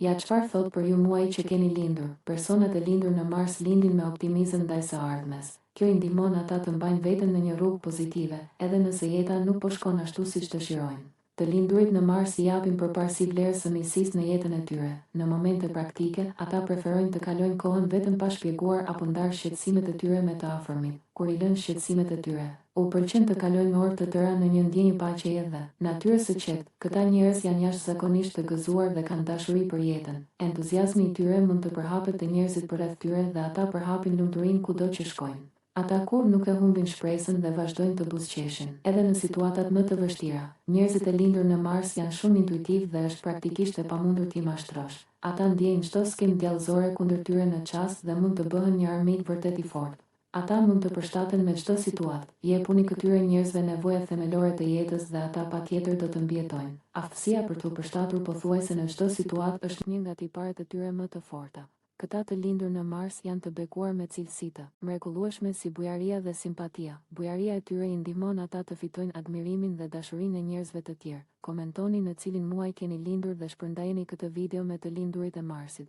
Ja çfarë thot për ju muaj që keni lindur? Personat e lindur në Mars lindin me optimizëm ndaj së ardhmes. Kjo i ndihmon ata të mbajnë veten në një rrugë pozitive, edhe nëse jeta nuk po shkon ashtu siç dëshirojnë. Të lindurit në Mars i japin përparësi vlerës së miqësisë në jetën e tyre. Në momente praktike, ata preferojnë të kalojnë kohën vetëm pa shpjeguar apo ndarë shqetësimet e tyre me të afërmit. Kur i lënë shqetësimet e tyre, u pëlqen të kalojnë orë të tëra në një ndjenjë paqeje dhe natyrës së qetë. Këta njerëz janë jashtëzakonisht të gëzuar dhe kanë dashuri për jetën. Entuziazmi i tyre mund të përhapet te njerëzit përreth tyre dhe ata përhapin lumturinë kudo që shkojnë. Ata kur nuk e humbin shpresën dhe vazhdojnë të buzëqeshin. Edhe në situatat më të vështira, njerëzit e lindur në Mars janë shumë intuitiv dhe është praktikisht e pamundur t'i mashtrosh. Ata ndjejnë çdo skemë djallëzore kundër tyre në çast dhe mund të bëhen një armik vërtet i fortë. Ata mund të përshtaten me çdo situatë. Jepuni këtyre njerëzve nevojat themelore të jetës dhe ata patjetër do të mbijetojnë. Aftësia për t'u përshtatur pothuajse në çdo situatë është një nga tiparet e tyre më të forta. Këta të lindur në Mars janë të bekuar me cilësi të mrekullueshme si bujaria dhe simpatia. Bujaria e tyre i ndihmon ata të fitojnë admirimin dhe dashurinë e njerëzve të tjerë. Komentoni në cilin muaj keni lindur dhe shpërndajeni këtë video me të lindurit e Marsit.